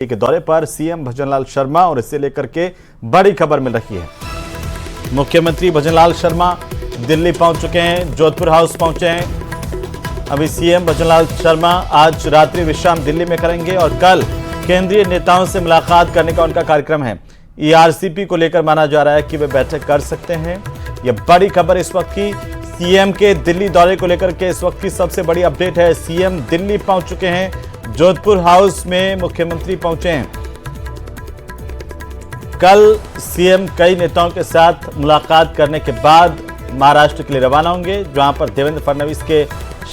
के दौरे पर सीएम भजनलाल शर्मा और इसे लेकर के बड़ी खबर मिल रही है। मुख्यमंत्री भजनलाल शर्मा दिल्ली पहुंच चुके हैं, जोधपुर हाउस पहुंचे हैं। अभी सीएम भजनलाल शर्मा आज रात्रि विश्राम दिल्ली में करेंगे और कल केंद्रीय नेताओं से मुलाकात करने का उनका कार्यक्रम है। ईआरसीपी को लेकर माना जा रहा है कि वे बैठक कर सकते हैं। यह बड़ी खबर इस वक्त की सीएम के दिल्ली दौरे को लेकर के इस वक्त की सबसे बड़ी अपडेट है। सीएम दिल्ली पहुंच चुके हैं, जोधपुर हाउस में मुख्यमंत्री पहुंचे हैं। कल सीएम कई नेताओं के साथ मुलाकात करने के बाद महाराष्ट्र के लिए रवाना होंगे, जहां पर देवेंद्र फडणवीस के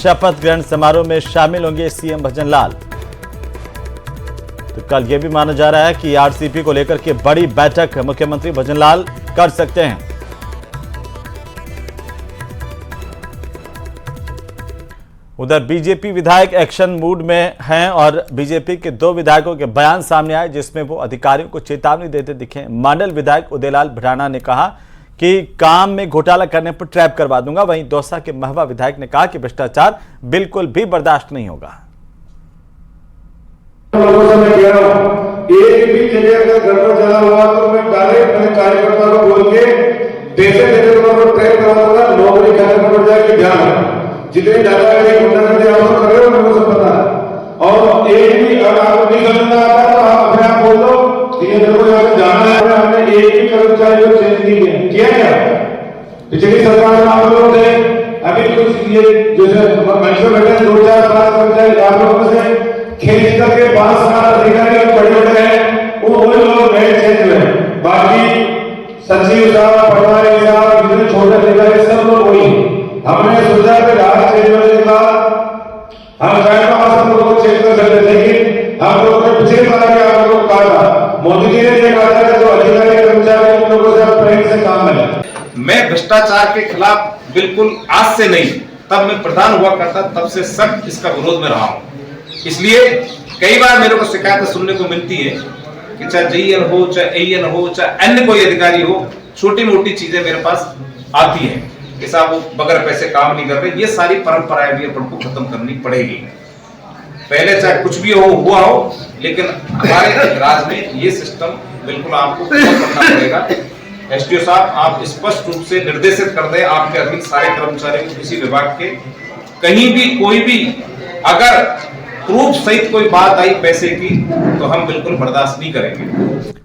शपथ ग्रहण समारोह में शामिल होंगे सीएम भजनलाल। तो कल यह भी माना जा रहा है कि ईआरसीपी को लेकर के बड़ी बैठक मुख्यमंत्री भजनलाल कर सकते हैं। उधर बीजेपी विधायक एक्शन मूड में हैं और बीजेपी के 2 विधायकों के बयान सामने आए, जिसमें वो अधिकारियों को चेतावनी देते दिखे। मंडल विधायक उदयलाल भराना ने कहा कि काम में घोटाला करने पर ट्रैप करवा दूंगा। वहीं दौसा के महवा विधायक ने कहा कि भ्रष्टाचार बिल्कुल भी बर्दाश्त नहीं होगा। एक भी जगह अगर गड़बड़ चला हुआ तो मैं डायरेक्ट अपने कार्यकर्ता को बोल के पैसे देने को ट्रैप करवा दूंगा। नौकरी खत्म हो जाएगी, ध्यान जितने ज्यादा गुंडागर्दी आप कर रहे हो मेरे को सब पता है। और एक भी अगर आपको नहीं समझना आता तो आप अपने आप बोल दो, ठीक है, मेरे को यहाँ से जाना है। हमने एक भी कर्मचारी को चेंज नहीं किया क्या? पिछली सरकार में आप लोग थे, अभी कुछ ये जैसे मंच में बैठे 2-4-5 कर्मचारी आप लोगों से खेल करके 5 साल अधिकारी बड़े-बड़े हैं, वो वही लोग नए चेंज हुए। बाकी सचिव साहब, पटवारी साहब, जितने छोटे अधिकारी सब लोग वही। हमने सोचा कि राज चेंज होने के बाद हम चाहे तो आप लोगों को चेंज कर सकते, लेकिन हम लोगों ने पिछले बार के आप लोगों को कहा था, मोदी जी ने ये कहा था कि जो अधिकारी कर्मचारी उन लोगों से प्रेम से काम मिले। मैं भ्रष्टाचार के खिलाफ बिल्कुल आज से नहीं, तब मैं प्रधान हुआ करता तब से सख्त इसका विरोध में रहा हूं। इसलिए कई बार मेरे को शिकायतें सुनने को मिलती है कि चाहे जेईएन हो, चाहे एईएन हो, चाहे अन्य कोई अधिकारी हो, छोटी मोटी चीजें मेरे पास आती हैं कि साहब वो बगैर पैसे काम नहीं कर रहे। ये सारी परंपराएं भी अपन को खत्म करनी पड़ेगी। पहले चाहे कुछ भी हुआ हो, लेकिन हमारे राज में ये सिस्टम बिल्कुल आपको खत्म करना पड़ेगा। एसडीओ साहब, आप स्पष्ट रूप से निर्देशित कर दें आपके अधीन सारे कर्मचारियों को, किसी विभाग के कहीं भी कोई भी अगर प्रूफ सहित कोई बात आई पैसे की तो हम बिल्कुल बर्दाश्त नहीं करेंगे।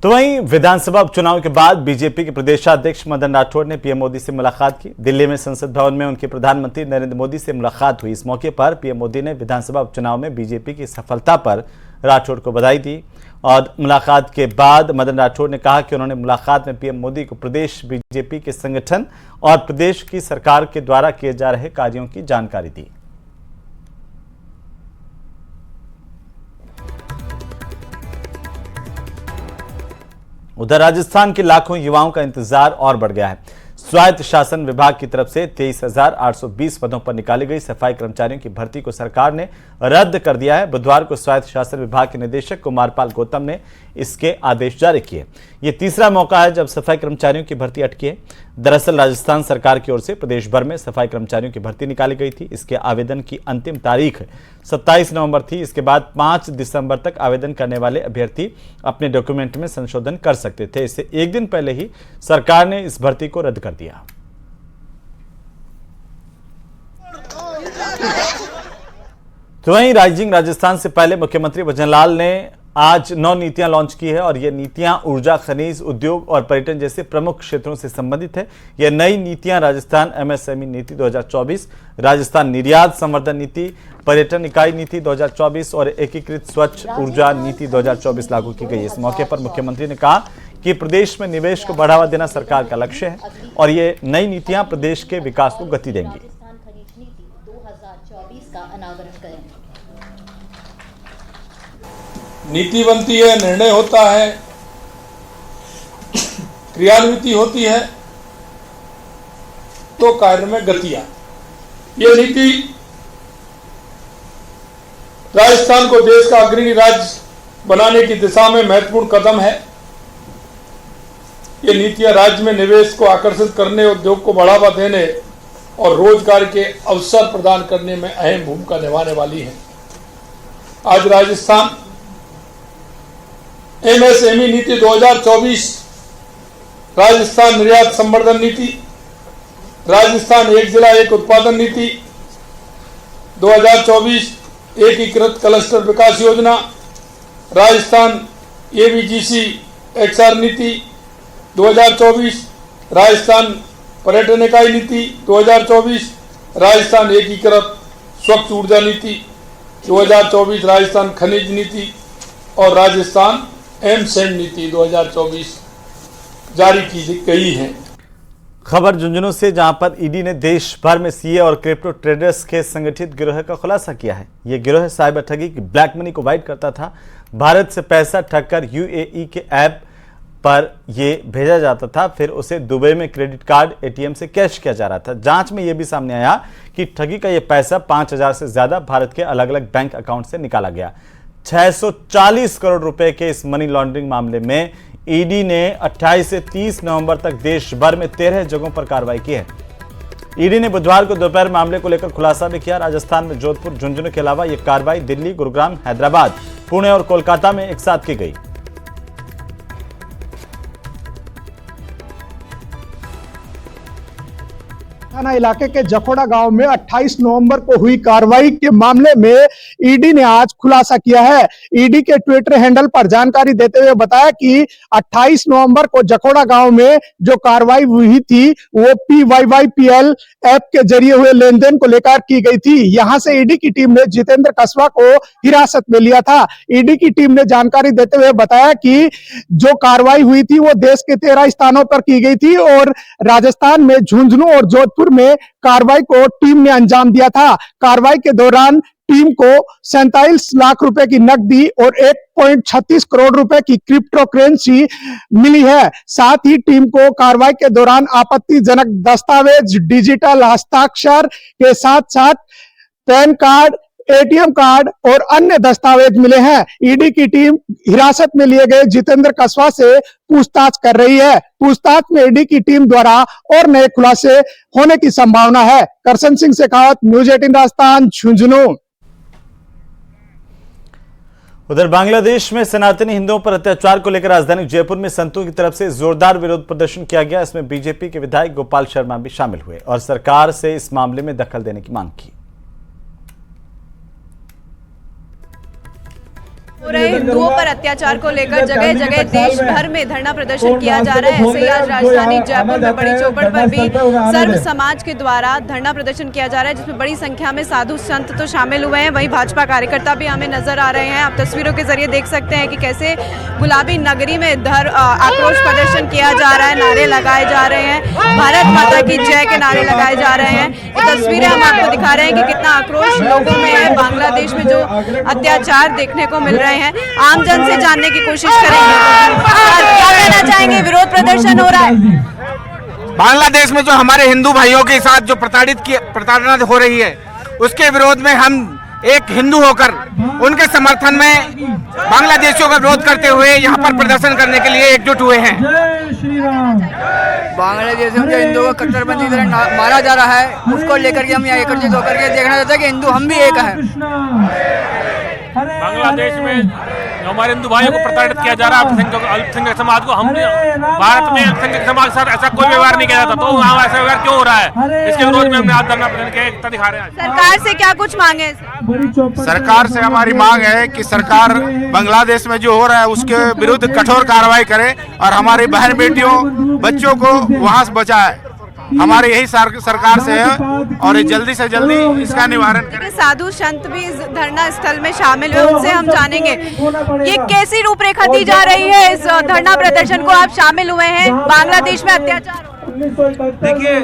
तो वहीं विधानसभा उपचुनाव के बाद बीजेपी के प्रदेशाध्यक्ष मदन राठौड़ ने पीएम मोदी से मुलाकात की। दिल्ली में संसद भवन में उनके प्रधानमंत्री नरेंद्र मोदी से मुलाकात हुई। इस मौके पर पीएम मोदी ने विधानसभा उपचुनाव में बीजेपी की सफलता पर राठौड़ को बधाई दी और मुलाकात के बाद मदन राठौड़ ने कहा कि उन्होंने मुलाकात में पीएम मोदी को प्रदेश बीजेपी के संगठन और प्रदेश की सरकार के द्वारा किए जा रहे कार्यों की जानकारी दी। उधर राजस्थान के लाखों युवाओं का इंतजार और बढ़ गया है। स्वायत्त शासन विभाग की तरफ से 23,820 पदों पर निकाली गई सफाई कर्मचारियों की भर्ती को सरकार ने रद्द कर दिया है। बुधवार को स्वायत्त शासन विभाग के निदेशक कुमारपाल गौतम ने इसके आदेश जारी किए। यह तीसरा मौका है जब सफाई कर्मचारियों की भर्ती अटकी है। दरअसल राजस्थान सरकार की ओर से प्रदेश भर में सफाई कर्मचारियों की भर्ती निकाली गई थी। इसके आवेदन की अंतिम तारीख 27 नवंबर थी। इसके बाद 5 दिसंबर तक आवेदन करने वाले अभ्यर्थी अपने डॉक्यूमेंट में संशोधन कर सकते थे। इससे एक दिन पहले ही सरकार ने इस भर्ती को रद्द कर दिया। तो वहीं राइजिंग राजस्थान से पहले मुख्यमंत्री भजनलाल ने आज 9 नीतियां लॉन्च की है और ये नीतियां ऊर्जा, खनिज, उद्योग और पर्यटन जैसे प्रमुख क्षेत्रों से संबंधित है। ये नई नीतियां राजस्थान एमएसएमई नीति 2024, राजस्थान निर्यात संवर्धन नीति, पर्यटन इकाई नीति 2024 और एकीकृत स्वच्छ ऊर्जा नीति 2024 लागू की गई। इस मौके पर मुख्यमंत्री ने कहा कि प्रदेश में निवेश को बढ़ावा देना सरकार का लक्ष्य है और ये नई नीतियां प्रदेश के विकास को गति देंगी। नीति बनती है, निर्णय होता है, क्रियान्विति होती है तो कार्य में गति आती। ये नीति राजस्थान को देश का अग्रणी राज्य बनाने की दिशा में महत्वपूर्ण कदम है। ये नीतियां राज्य में निवेश को आकर्षित करने, उद्योग को बढ़ावा देने और रोजगार के अवसर प्रदान करने में अहम भूमिका निभाने वाली है। आज राजस्थान MSME नीति 2024, राजस्थान निर्यात संवर्धन नीति, राजस्थान एक जिला एक उत्पादन नीति 2024, एकीकृत क्लस्टर विकास योजना, राजस्थान ABGC XR नीति 2024, राजस्थान पर्यटन इकाई नीति 2024, राजस्थान एकीकृत स्वच्छ ऊर्जा नीति 2024, राजस्थान खनिज नीति और राजस्थान एमसेंड नीति 2024 जारी की गई है। खबर झुंझुनू से, जहां पर ईडी ने देश भर में सीए और क्रिप्टो ट्रेडर्स के संगठित गिरोह का खुलासा किया है। यह गिरोह साइबर ठगी की ब्लैक मनी को वाइट करता था। भारत से पैसा ठगकर UAE के ऐप पर यह भेजा जाता था, फिर उसे दुबई में क्रेडिट कार्ड ATM से कैश किया जा रहा था। जांच में यह भी सामने आया कि ठगी का यह पैसा 5,000 से ज्यादा भारत के अलग अलग बैंक अकाउंट से निकाला गया। 640 करोड़ रुपए के इस मनी लॉन्ड्रिंग मामले में ईडी ने 28 से 30 नवंबर तक देश भर में 13 जगहों पर कार्रवाई की है। ईडी ने बुधवार को दोपहर मामले को लेकर खुलासा भी किया। राजस्थान में जोधपुर, झुंझुनू के अलावा यह कार्रवाई दिल्ली, गुरुग्राम, हैदराबाद, पुणे और कोलकाता में एक साथ की गई। थाना इलाके के जखोड़ा गांव में 28 नवंबर को हुई कार्रवाई के मामले में ईडी ने आज खुलासा किया है। ईडी के ट्विटर हैंडल पर जानकारी देते हुए बताया कि 28 नवंबर को जखोड़ा गांव में जो कार्रवाई हुई थी वो PYYPL ऐप के जरिए हुए लेन देन को लेकर की गई थी। यहां से ईडी की टीम ने जितेंद्र कस्बा को हिरासत में लिया था। ईडी की टीम ने जानकारी देते हुए बताया कि जो कार्रवाई हुई थी वो देश के 13 स्थानों पर की गई थी और राजस्थान में झुंझुनू और जोधपुर में कार्रवाई को टीम ने अंजाम दिया था। कार्रवाई के दौरान टीम को 47 लाख रुपए की नकदी और 1.36 करोड़ रुपए की क्रिप्टो करेंसी मिली है। साथ ही टीम को कार्रवाई के दौरान आपत्तिजनक दस्तावेज, डिजिटल हस्ताक्षर के साथ साथ पैन कार्ड, ATM कार्ड और अन्य दस्तावेज मिले हैं। ईडी की टीम हिरासत में लिए गए जितेंद्र कस्बा से पूछताछ कर रही है। पूछताछ में ईडी की टीम द्वारा और नए खुलासे होने की संभावना है। करसन सिंह शेखावत, न्यूज 18 राजस्थान, झुंझुनू। उधर बांग्लादेश में सनातनी हिंदुओं पर अत्याचार को लेकर राजधानी जयपुर में संतों की तरफ से जोरदार विरोध प्रदर्शन किया गया। इसमें बीजेपी के विधायक गोपाल शर्मा भी शामिल हुए और सरकार से इस मामले में दखल देने की मांग की। हो रहे हिंदुओं पर अत्याचार को लेकर जगह जगह देश भर में धरना प्रदर्शन किया जा रहा है। ऐसे ही आज राजधानी जयपुर में बड़ी चौपड़ पर भी सर्व समाज के द्वारा धरना प्रदर्शन किया जा रहा है, जिसमें बड़ी संख्या में साधु संत तो शामिल हुए हैं, वहीं भाजपा कार्यकर्ता भी हमें नजर आ रहे हैं। आप तस्वीरों के जरिए देख सकते हैं कि कैसे गुलाबी नगरी में आक्रोश प्रदर्शन किया जा रहा है, नारे लगाए जा रहे हैं, भारत माता की जय के नारे लगाए जा रहे हैं। ये तस्वीरें हम आपको दिखा रहे हैं कि कितना आक्रोश लोगों में है। बांग्लादेश में जो अत्याचार देखने को मिल रहे हैं, आमजन से जानने की कोशिश करेंगे। क्या कहना चाहेंगे? विरोध प्रदर्शन हो रहा है बांग्लादेश में जो हमारे हिंदू भाइयों के साथ जो प्रताड़ना हो रही है, उसके विरोध में हम एक हिंदू होकर उनके समर्थन में बांग्लादेशियों का विरोध करते हुए यहाँ पर प्रदर्शन करने के लिए एकजुट हुए हैं। बांग्लादेश में जो हिंदुओं को कट्टरपंथी की तरह मारा जा रहा है, उसको लेकर के हम यहाँ एकत्रित होकर के देखना चाहते हैं कि हिंदू हम भी एक हैं। बांग्लादेश में जो हमारे हिंदू भाइयों को प्रताड़ित किया जा रहा है, अल्पसंख्यक समाज को, हमने भारत में अल्पसंख्यक समाज के साथ ऐसा कोई व्यवहार नहीं किया जाता, तो वहाँ ऐसा व्यवहार क्यों हो रहा है? इसके विरोध में हमने आज धरना प्रदर्शन किया, एकता दिखा रहे हैं। सरकार से क्या कुछ मांगे? सरकार से हमारी मांग है कि सरकार बांग्लादेश में जो हो रहा है उसके विरुद्ध कठोर कार्रवाई करे और हमारी बहन बेटियों, बच्चों को वहाँ से बचाए। हमारे यही सरकार से है और जल्दी से जल्दी इसका निवारण करें। साधु संत भी इस धरना स्थल में शामिल हुए, उनसे हम जानेंगे ये कैसी रूपरेखा दी जा रही है। इस धरना प्रदर्शन को आप शामिल हुए हैं, बांग्लादेश में अत्याचार। देखिए,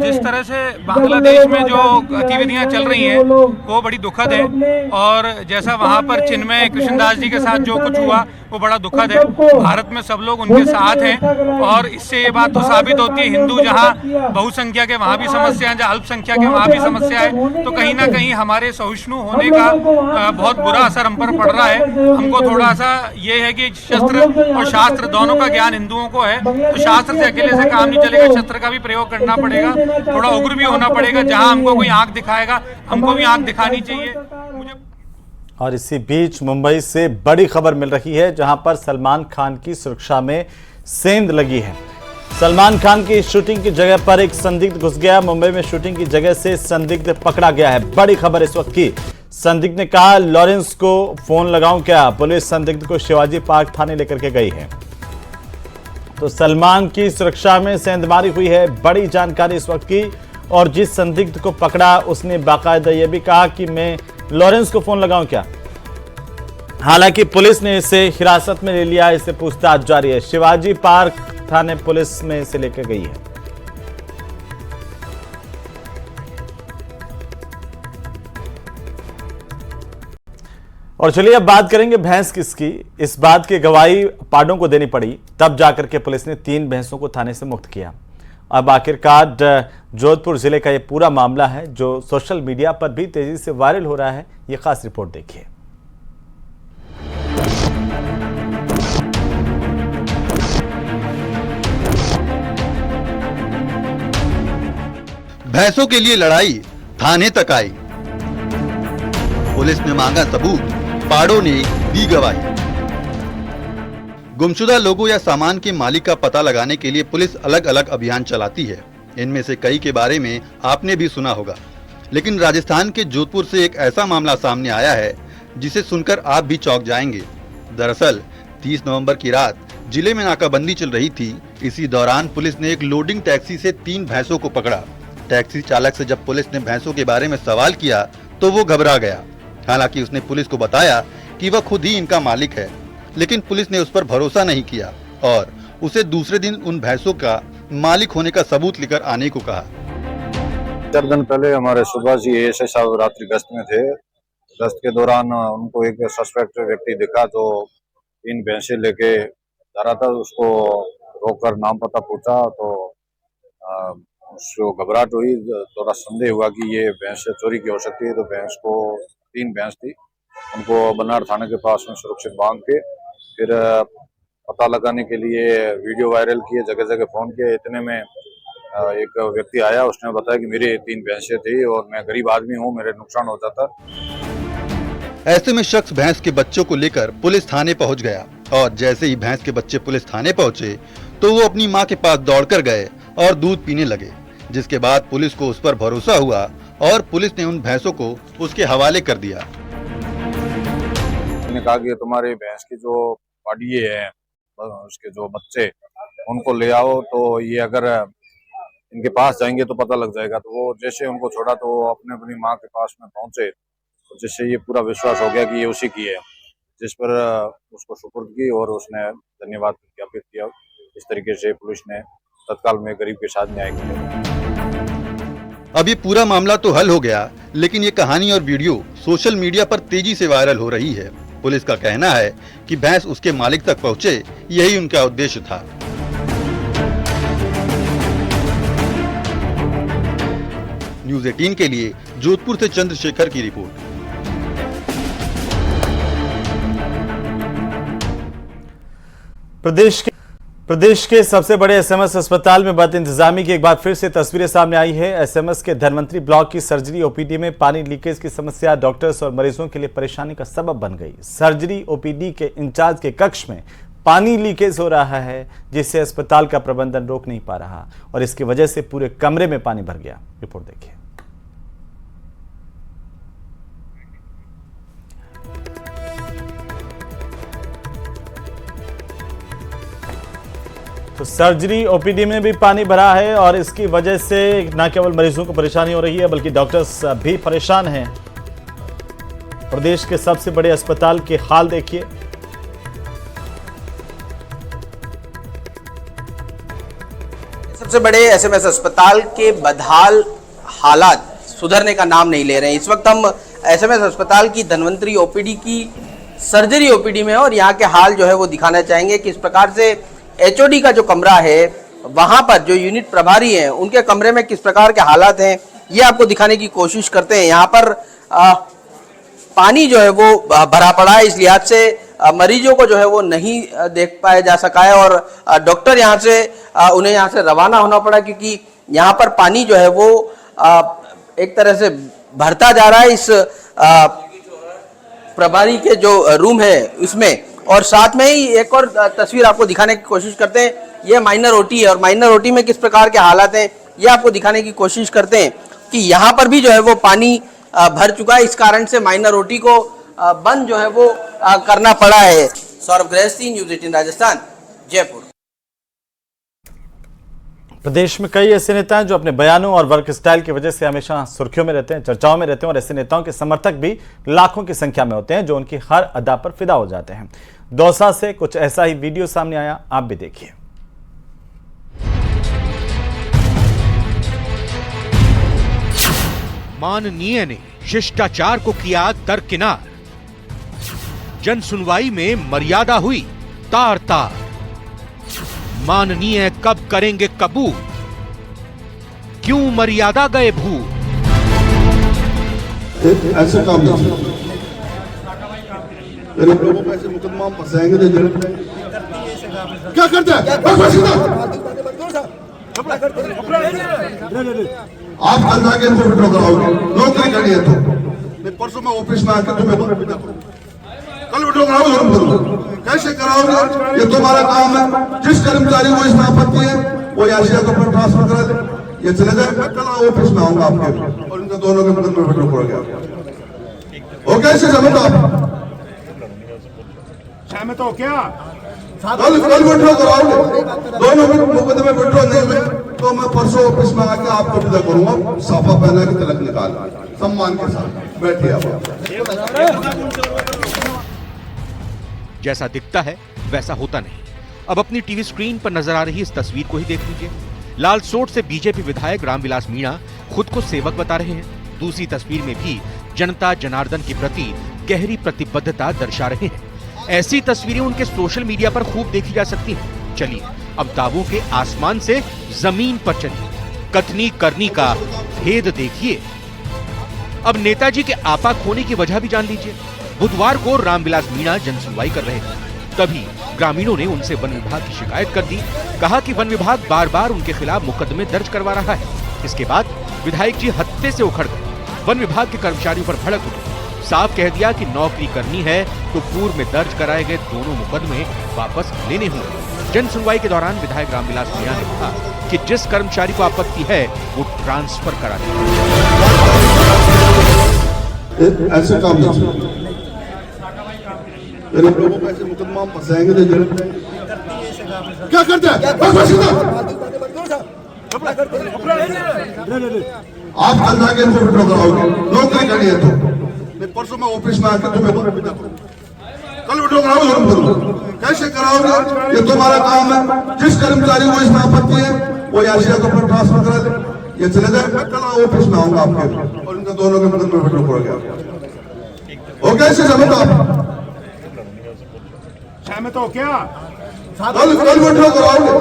जिस तरह से बांग्लादेश में जो गतिविधियां चल रही हैं वो बड़ी दुखद है, और जैसा वहां पर चिन्मय कृष्णदास जी के साथ जो कुछ हुआ वो बड़ा दुखद है। भारत में सब लोग उनके साथ हैं और इससे ये बात तो साबित होती है, हिंदू जहाँ बहुसंख्या के वहाँ भी समस्या है, जहाँ अल्पसंख्या के वहाँ भी समस्या है, तो कहीं ना कहीं हमारे सहिष्णु होने का बहुत बुरा असर हम पर पड़ रहा है। हमको थोड़ा सा ये है कि शस्त्र और शास्त्र दोनों का ज्ञान हिंदुओं को है, तो शास्त्र से अकेले से काम नहीं चलेगा, शस्त्र का भी प्रयोग करना पड़ेगा, थोड़ा उग्र भी होना पड़ेगा। जहां हमको कोई आंख दिखाएगा, हमको भी आंख दिखानी चाहिए। और इसी बीच मुंबई से बड़ी खबर मिल रही है, जहां पर सलमान खान की सुरक्षा में सेंध लगी है। सलमान खान की शूटिंग की जगह पर एक संदिग्ध घुस गया। मुंबई में शूटिंग की जगह से संदिग्ध पकड़ा गया है। बड़ी खबर इस वक्त की। संदिग्ध ने कहा, लॉरेंस को फोन लगाऊं क्या? पुलिस संदिग्ध को शिवाजी पार्क थाने लेकर के गई है। तो सलमान की सुरक्षा में सेंधमारी हुई है, बड़ी जानकारी इस वक्त की। और जिस संदिग्ध को पकड़ा उसने बाकायदा यह भी कहा कि मैं लॉरेंस को फोन लगाऊं क्या। हालांकि पुलिस ने इसे हिरासत में ले लिया, इसे पूछताछ जारी है। शिवाजी पार्क थाने पुलिस में इसे लेकर गई है। और चलिए अब बात करेंगे भैंस किसकी। इस बात की गवाही पाडों को देनी पड़ी, तब जाकर के पुलिस ने 3 भैंसों को थाने से मुक्त किया। अब आखिरकार जोधपुर जिले का ये पूरा मामला है जो सोशल मीडिया पर भी तेजी से वायरल हो रहा है। ये खास रिपोर्ट देखिए। भैंसों के लिए लड़ाई थाने तक आई। पुलिस ने मांगा सबूत, पाड़ों ने दी गवाही। गुमशुदा लोगों या सामान के मालिक का पता लगाने के लिए पुलिस अलग अलग अभियान चलाती है। इनमें से कई के बारे में आपने भी सुना होगा, लेकिन राजस्थान के जोधपुर से एक ऐसा मामला सामने आया है जिसे सुनकर आप भी चौंक जाएंगे। दरअसल 30 नवंबर की रात जिले में नाकाबंदी चल रही थी। इसी दौरान पुलिस ने एक लोडिंग टैक्सी से 3 भैंसों को पकड़ा। टैक्सी चालक से जब पुलिस ने भैंसों के बारे में सवाल किया तो वो घबरा गया। हालांकि उसने पुलिस को बताया कि वह खुद ही इनका मालिक है, लेकिन पुलिस ने उस पर भरोसा नहीं किया और उसे दूसरे दिन उन भैंसों का मालिक होने का सबूत लेकर आने को कहा। 4 दिन पहले हमारे सुबह जी एएसआई साहब रात्रि गश्त में थे। गश्त के दौरान उनको एक सस्पेक्ट व्यक्ति दिखा जो 3 भैंसे लेके जा रहा था। उसको रोककर नाम पता पूछा तो उसको घबराहट हुई, थोड़ा संदेह हुआ कि ये भैंस चोरी की हो सकती है। तो भैंस को 3 भैंस थी, उनको बनार थाने के पास में सुरक्षित बांध के फिर पता लगाने के लिए वीडियो वायरल किए, जगह जगह फोन किए। इतने में एक व्यक्ति आया, उसने बताया कि मेरी 3 भैंसें थी और मैं गरीब आदमी हूँ, मेरे नुकसान हो जाता। ऐसे में शख्स भैंस के बच्चों को लेकर पुलिस थाने पहुंच गया और जैसे ही भैंस के बच्चे पुलिस थाने पहुंचे तो वो अपनी मां के पास दौड़कर गए और दूध पीने लगे, जिसके बाद पुलिस को उस पर भरोसा हुआ और पुलिस ने उन भैंसों को उसके हवाले कर दिया। ने कहा कि तुम्हारे भैंस की जो पाडिये है, उसके जो बच्चे, उनको ले आओ, तो ये अगर इनके पास जाएंगे तो पता लग जाएगा। तो वो जैसे उनको छोड़ा तो वो अपनी माँ के पास में पहुंचे, तो जिससे ये पूरा विश्वास हो गया कि ये उसी की है, जिस पर उसको सुपुर्द की और उसने धन्यवाद ज्ञापित किया। इस तरीके से पुलिस ने तत्काल में गरीब के साथ न्याय किया। अब ये पूरा मामला तो हल हो गया, लेकिन ये कहानी और वीडियो सोशल मीडिया पर तेजी से वायरल हो रही है। पुलिस का कहना है कि भैंस उसके मालिक तक पहुंचे, यही उनका उद्देश्य था। न्यूज़ 18 के लिए जोधपुर से चंद्रशेखर की रिपोर्ट। प्रदेश के सबसे बड़े एसएमएस अस्पताल में बदइंतजामी की एक बार फिर से तस्वीरें सामने आई है। एसएमएस के धनवंतरी ब्लॉक की सर्जरी ओपीडी में पानी लीकेज की समस्या डॉक्टर्स और मरीजों के लिए परेशानी का सबब बन गई। सर्जरी ओपीडी के इंचार्ज के कक्ष में पानी लीकेज हो रहा है, जिससे अस्पताल का प्रबंधन रोक नहीं पा रहा और इसकी वजह से पूरे कमरे में पानी भर गया। रिपोर्ट देखिए। तो सर्जरी ओपीडी में भी पानी भरा है और इसकी वजह से न केवल मरीजों को परेशानी हो रही है बल्कि डॉक्टर्स भी परेशान हैं। प्रदेश के सबसे बड़े अस्पताल के हाल देखिए। सबसे बड़े एसएमएस अस्पताल के बदहाल हालात सुधरने का नाम नहीं ले रहे हैं। इस वक्त हम एसएमएस अस्पताल की धनवंतरी ओपीडी की सर्जरी ओपीडी में और यहाँ के हाल जो है वो दिखाना चाहेंगे कि इस प्रकार से एचओडी का जो कमरा है वहां पर जो यूनिट प्रभारी हैं उनके कमरे में किस प्रकार के हालात हैं ये आपको दिखाने की कोशिश करते हैं। यहाँ पर पानी जो है वो भरा पड़ा है, इस लिहाज से मरीजों को जो है वो नहीं देख पाया जा सका है और डॉक्टर यहाँ से उन्हें यहाँ से रवाना होना पड़ा क्योंकि यहाँ पर पानी जो है वो एक तरह से भरता जा रहा है। इस प्रभारी के जो रूम है उसमें, और साथ में ही एक और तस्वीर आपको दिखाने की कोशिश करते हैं। ये माइनर ओटी है और माइनर ओटी में किस प्रकार के हालात हैं ये आपको दिखाने की कोशिश करते हैं कि यहाँ पर भी जो है वो पानी भर चुका है। इस कारण से माइनर ओटी को बंद जो है वो करना पड़ा है। सौरभ गृहस्थी, न्यूज़ 18 राजस्थान, जयपुर। प्रदेश में कई ऐसे नेता हैं जो अपने बयानों और वर्क स्टाइल की वजह से हमेशा सुर्खियों में रहते हैं, चर्चाओं में रहते हैं, और ऐसे नेताओं के समर्थक भी लाखों की संख्या में होते हैं जो उनकी हर अदा पर फिदा हो जाते हैं। दौसा से कुछ ऐसा ही वीडियो सामने आया, आप भी देखिए। माननीय ने शिष्टाचार को किया दरकिनार, जन सुनवाई में मर्यादा हुई तार तार। माननीय कब करेंगे कबूल, क्यों मर्यादा गए भूल। ऐसे काम नहीं लोगों को ऐसे मुकदमा फंसाएंगे क्या करते हैं आप कल जाके इनको विड्रॉ कराओगे, नौकरी करनी है तो मैं परसों में ऑफिस में आकर तुम्हें कल विड्रॉ कराओगे। कैसे कराओगे? ये तुम्हारा काम है। जिस कर्मचारी को इसमें आपत्ति है वो याशिया को अपना ट्रांसफर करा दे, ये चले जाए। मैं कल ऑफिस में आऊंगा आपके और इनका दोनों के मुकदमे विड्रॉ करोगे। ओके, ऐसे समझो आप में तो क्या कल विड्रॉ कराओगे, दोनों मुकदमे विड्रॉ नहीं हुए तो मैं परसों ऑफिस में आके आपको विदा करूंगा, साफा पहना के तिलक निकाल सम्मान के साथ बैठिए आप। जैसा दिखता है वैसा होता नहीं। अब अपनी टीवी स्क्रीन पर नजर आ रही इस तस्वीर को ही देख लीजिए। लालसोट से बीजेपी विधायक रामविलास मीणा खुद को सेवक बता रहे हैं। दूसरी तस्वीर में भी जनता जनार्दन के प्रति गहरी प्रतिबद्धता दर्शा रहे हैं। ऐसी तस्वीरें उनके सोशल मीडिया पर खूब देखी जा सकती हैं। चलिए अब दावों के आसमान से जमीन पर चलिए, कथनी करनी का भेद देखिए। अब नेताजी के आपा खोने की वजह भी जान लीजिए। बुधवार को रामविलास मीणा जनसुनवाई कर रहे थे, तभी ग्रामीणों ने उनसे वन विभाग की शिकायत कर दी। कहा कि वन विभाग बार बार उनके खिलाफ मुकदमे दर्ज करवा रहा है। इसके बाद विधायक जी हत्थे से उखड़ गए, वन विभाग के कर्मचारियों पर भड़क उठे, साफ कह दिया कि नौकरी करनी है तो पूर्व में दर्ज कराए गए दोनों मुकदमे वापस लेने होंगे। जन सुनवाई के दौरान विधायक रामविलास मीणा ने कहा कि जिस कर्मचारी को आपत्ति है वो ट्रांसफर करा दे। ऐसे काम नहीं लोगों को ऐसे मुकदमा फंसाएंगे क्या करते हैं आप कल जाके इनको विड्रॉ कराओगे, नौकरी करनी है तो मैं परसों में ऑफिस में आकर तुम्हें कल विड्रॉ कराओगे। कैसे कराओगे? ये तुम्हारा काम है। जिस कर्मचारी को इसमें आपत्ति है वो याशिया को अपना ट्रांसफर करा दे, ये चले जाए। मैं कल ऑफिस में आऊंगा आपके और इनका दोनों के मुकदमे विड्रॉ करोगे। ओके, ऐसे समझो आप में तो क्या कल विड्रॉ कराओगे,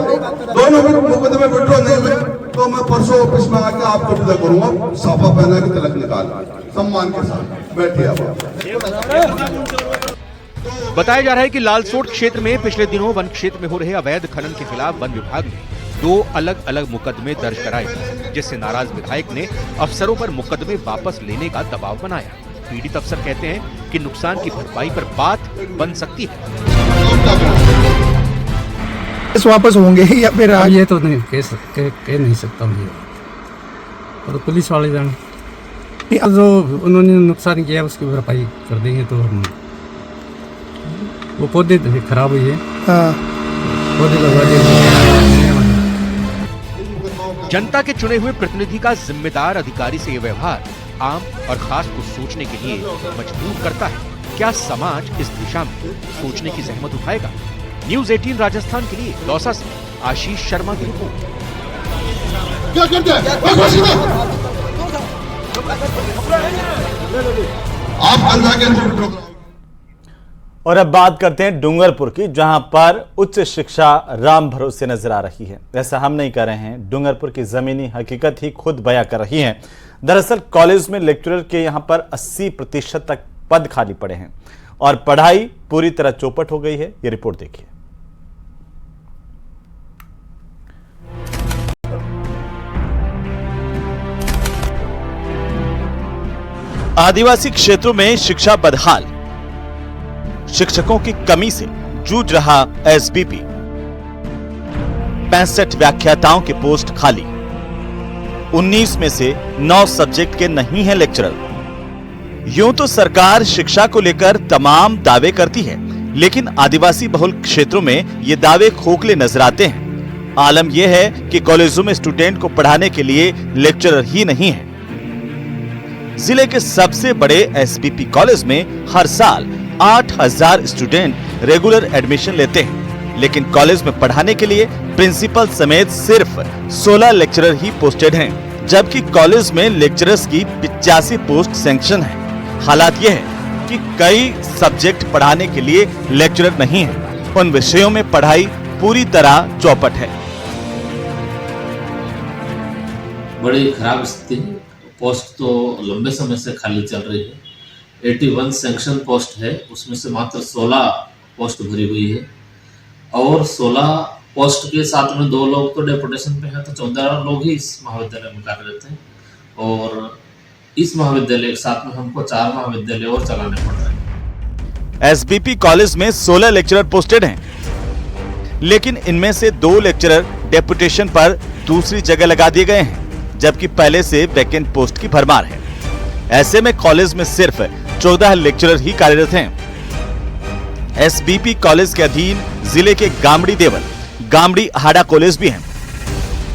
दोनों मुकदमे विड्रॉ नहीं हुए तो मैं परसों ऑफिस में आके आपको विदा करूंगा, साफा पहना के तिलक निकाल सम्मान के साथ बैठिए आप। बताया जा रहा है कि लालसोट क्षेत्र में पिछले दिनों वन क्षेत्र में हो रहे अवैध खनन के खिलाफ वन विभाग ने 2 अलग-अलग मुकदमे दर्ज कराए, जिससे नाराज विधायक ने अफसरों पर मुकदमे वापस लेने का दबाव बनाया। पीड़ित अफसर कहते हैं कि नुकसान की भरपाई पर बात बन सकती है। वापस होंगे या फिर ये तो नहीं कह नहीं सकता हूँ, और पुलिस वाले जाने जो उन्होंने नुकसान किया उसकी भरपाई कर देंगे। तो हम वो पौधे खराब हुई है, पौधे लगवा देंगे। जनता के चुने हुए प्रतिनिधि का जिम्मेदार अधिकारी से यह व्यवहार आम और खास को सोचने के लिए मजबूर करता है। क्या समाज इस दिशा में सोचने की जहमत उठाएगा? न्यूज़ 18 राजस्थान के लिए दौसा से आशीष शर्मा की रिपोर्ट। क्या करते हैं आप कल जाके। और अब बात करते हैं डूंगरपुर की, जहां पर उच्च शिक्षा राम भरोसे नजर आ रही है। ऐसा हम नहीं कर रहे हैं, डूंगरपुर की जमीनी हकीकत ही खुद बयां कर रही है। दरअसल कॉलेज में लेक्चरर के यहां पर 80% तक पद खाली पड़े हैं और पढ़ाई पूरी तरह चौपट हो गई है। ये रिपोर्ट देखिए। आदिवासी क्षेत्रों में शिक्षा बदहाल, शिक्षकों की कमी से जूझ रहा एसबीपी। 65 व्याख्याताओं के पोस्ट खाली, 19 में से 9 सब्जेक्ट के नहीं है लेक्चरर। यूं तो सरकार शिक्षा को लेकर तमाम दावे करती है, लेकिन आदिवासी बहुल क्षेत्रों में ये दावे खोखले नजर आते हैं। आलम यह है कि कॉलेजों में स्टूडेंट को पढ़ाने के लिए लेक्चरर ही नहीं है। जिले के सबसे बड़े एसबीपी कॉलेज में हर साल 8000 स्टूडेंट रेगुलर एडमिशन लेते हैं, लेकिन कॉलेज में पढ़ाने के लिए प्रिंसिपल समेत सिर्फ 16 लेक्चरर ही पोस्टेड हैं, जबकि कॉलेज में लेक्चरर्स की 85 पोस्ट सैंक्शन है। हालात यह है कि कई सब्जेक्ट पढ़ाने के लिए लेक्चरर नहीं है, उन विषयों में पढ़ाई पूरी तरह चौपट है। बड़ी खराब स्थिति है। पोस्ट तो लंबे समय से खाली चल रही है। 81 सैंक्शन पोस्ट है, उसमें से मात्र 16 पोस्ट भरी हुई है और 16 पोस्ट के साथ में 2 लोग तो डेपुटेशन पे हैं, तो 14 लोग ही इस महाविद्यालय में कार्यरत हैं और इस महाविद्यालय के साथ में हमको 4 महाविद्यालय और चलाने पड़ रहे हैं। एसबीपी कॉलेज में 16 लेक्चरर पोस्टेड हैं, लेकिन इनमें से 2 लेक्चरर डेपुटेशन पर दूसरी जगह लगा दिए गए हैं, जबकि पहले से वैकेंट पोस्ट की भरमार है। ऐसे में कॉलेज में सिर्फ 14 लेक्चरर ही कार्यरत हैं। एसबीपी कॉलेज के अधीन जिले के गामड़ी देवल, गामड़ी हाड़ा कॉलेज भी हैं।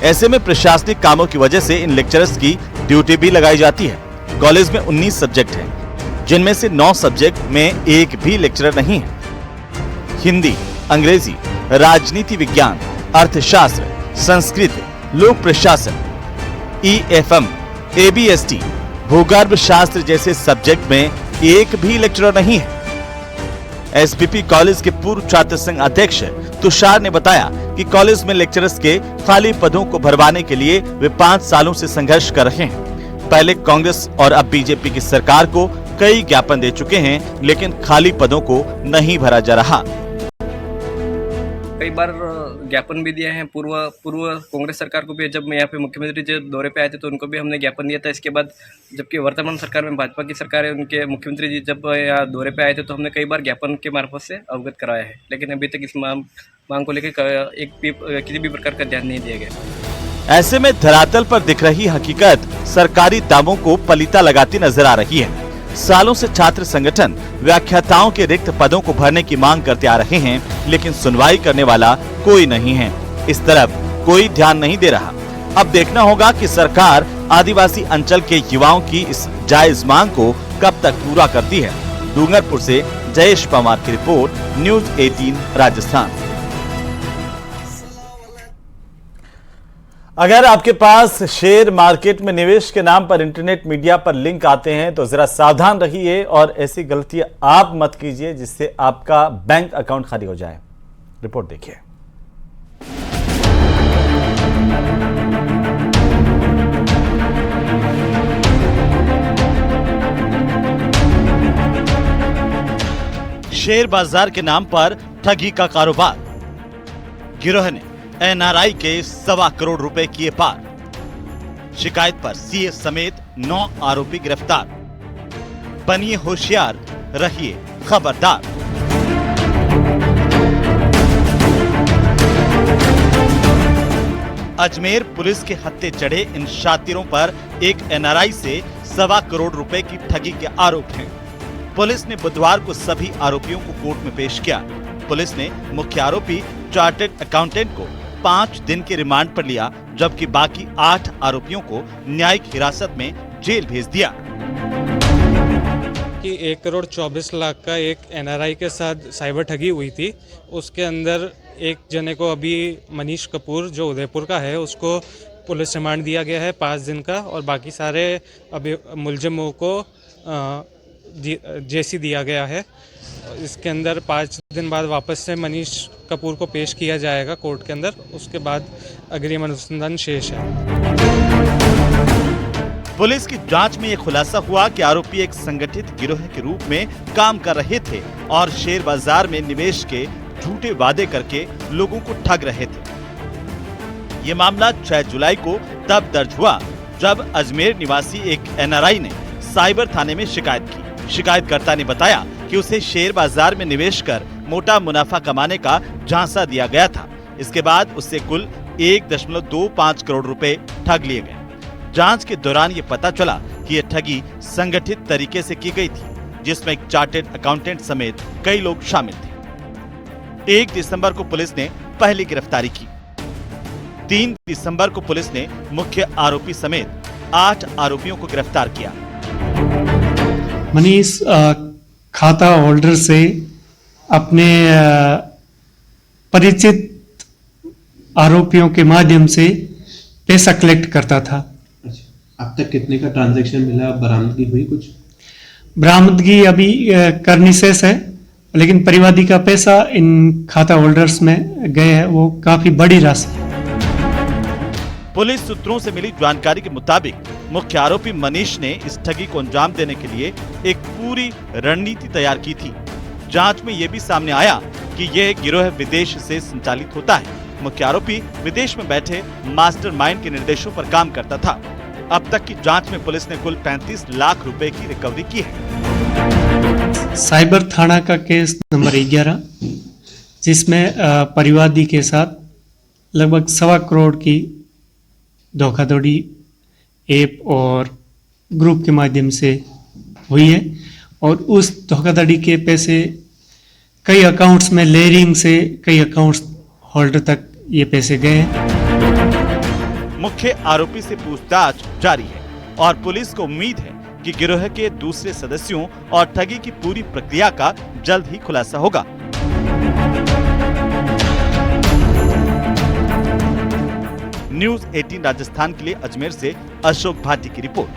ऐसे में प्रशासनिक कामों की वजह से इन लेक्चरर्स की ड्यूटी भी लगाई जाती है। कॉलेज में 19 सब्जेक्ट हैं, जिनमें से 9 सब्जेक्ट में एक भी लेक्चरर नहीं है। हिंदी, अंग्रेजी, राजनीति विज्ञान, अर्थशास्त्र, संस्कृत, लोक प्रशासन, EFM, ABST, भूगर्भ शास्त्र जैसे सब्जेक्ट में एक भी लेक्चरर नहीं है। एसबीपी कॉलेज के पूर्व छात्र संघ अध्यक्ष तुषार ने बताया कि कॉलेज में लेक्चरर्स के खाली पदों को भरवाने के लिए वे 5 सालों से संघर्ष कर रहे हैं। पहले कांग्रेस और अब बीजेपी की सरकार को कई ज्ञापन दे चुके हैं, लेकिन खाली पदों को नहीं भरा जा रहा। कई बार ज्ञापन भी दिए हैं पूर्व कांग्रेस सरकार को भी। जब मैं यहाँ पे मुख्यमंत्री जब दौरे पे आए थे तो उनको भी हमने ज्ञापन दिया था। इसके बाद जबकि वर्तमान सरकार में भाजपा की सरकार है, उनके मुख्यमंत्री जी जब यहाँ दौरे पे आए थे तो हमने कई बार ज्ञापन के मार्फत से अवगत कराया है, लेकिन अभी तक इस मांग को लेकर किसी भी प्रकार का ध्यान नहीं दिया गया। ऐसे में धरातल पर दिख रही हकीकत सरकारी दावों को पलीता लगाती नजर आ रही है। सालों से छात्र संगठन व्याख्याताओं के रिक्त पदों को भरने की मांग करते आ रहे हैं, लेकिन सुनवाई करने वाला कोई नहीं है। इस तरफ कोई ध्यान नहीं दे रहा। अब देखना होगा कि सरकार आदिवासी अंचल के युवाओं की इस जायज मांग को कब तक पूरा करती है। डूंगरपुर से जयेश पवार की रिपोर्ट, न्यूज 18 राजस्थान। अगर आपके पास शेयर मार्केट में निवेश के नाम पर इंटरनेट मीडिया पर लिंक आते हैं तो जरा सावधान रहिए और ऐसी गलतियां आप मत कीजिए जिससे आपका बैंक अकाउंट खाली हो जाए। रिपोर्ट देखिए। शेयर बाजार के नाम पर ठगी का कारोबार, गिरोह ने NRI के 1.25 करोड़ रुपए किए पार। शिकायत पर सीए समेत 9 आरोपी गिरफ्तार। बनिए होशियार, रहिए खबरदार। अजमेर पुलिस के हत्थे चढ़े इन शातिरों पर एक NRI से 1.25 करोड़ रुपए की ठगी के आरोप हैं। पुलिस ने बुधवार को सभी आरोपियों को कोर्ट में पेश किया। पुलिस ने मुख्य आरोपी चार्टर्ड अकाउंटेंट को 5 दिन के रिमांड पर लिया, जबकि बाकी 8 आरोपियों को न्यायिक हिरासत में जेल भेज दिया। कि 1 करोड़ 24 लाख का एक NRI के साथ साइबर ठगी हुई थी। उसके अंदर एक जने को अभी मनीष कपूर जो उदयपुर का है उसको पुलिस रिमांड दिया गया है 5 दिन का, और बाकी सारे अभी मुलजिमों को जेसी दिया गया है। इसके अंदर 5 दिन बाद वापस से मनीष कपूर को पेश किया जाएगा कोर्ट के अंदर। उसके बाद अग्रिम अनुसंधान शेष है। पुलिस की जांच में यह खुलासा हुआ कि आरोपी एक संगठित गिरोह के रूप में काम कर रहे थे और शेयर बाजार में निवेश के झूठे वादे करके लोगों को ठग रहे थे। ये मामला 6 जुलाई को तब दर्ज हुआ जब अजमेर निवासी एक NRI ने साइबर थाने में शिकायत की। शिकायतकर्ता ने बताया कि उसे शेयर बाजार में निवेश कर मोटा मुनाफा कमाने का झांसा दिया गया था। इसके बाद उससे कुल 1.25 करोड़ रुपए ठग लिए गए। जांच के दौरान ये पता चला कि यह ठगी संगठित तरीके से की गई थी, जिसमें एक चार्टर्ड अकाउंटेंट समेत कई लोग शामिल थे। 1 दिसंबर को पुलिस ने पहली गिरफ्तारी की। 3 दिसंबर को पुलिस ने मुख्य आरोपी समेत 8 आरोपियों को गिरफ्तार किया। मनीष खाता होल्डर से अपने परिचित आरोपियों के माध्यम से पैसा कलेक्ट करता था। अब तक कितने का ट्रांजैक्शन मिला, बरामदगी हुई कुछ? बरामदगी अभी करनी शेष है, लेकिन परिवादी का पैसा इन खाता होल्डर्स में गए है, वो काफी बड़ी राशि है। पुलिस सूत्रों से मिली जानकारी के मुताबिक मुख्य आरोपी मनीष ने इस ठगी को अंजाम देने के लिए एक पूरी रणनीति तैयार की थी। जांच में यह भी सामने आया कि यह गिरोह विदेश से संचालित होता है। मुख्य आरोपी विदेश में बैठे मास्टरमाइंड के निर्देशों पर काम करता था। अब तक की जांच में पुलिस ने कुल 35 लाख रुपए की रिकवरी की है। साइबर थाना का केस नंबर 11, जिसमें परिवादी के साथ लगभग 1.25 करोड़ की धोखाधड़ी ऐप और ग्रुप के माध्यम से हुई है, और उस धोखाधड़ी के पैसे कई अकाउंट्स में लेयरिंग से कई अकाउंट्स होल्डर तक ये पैसे गए हैं। मुख्य आरोपी से पूछताछ जारी है और पुलिस को उम्मीद है कि गिरोह के दूसरे सदस्यों और ठगी की पूरी प्रक्रिया का जल्द ही खुलासा होगा। न्यूज़ 18 राजस्थान के लिए अजमेर से अशोक भाटी की रिपोर्ट।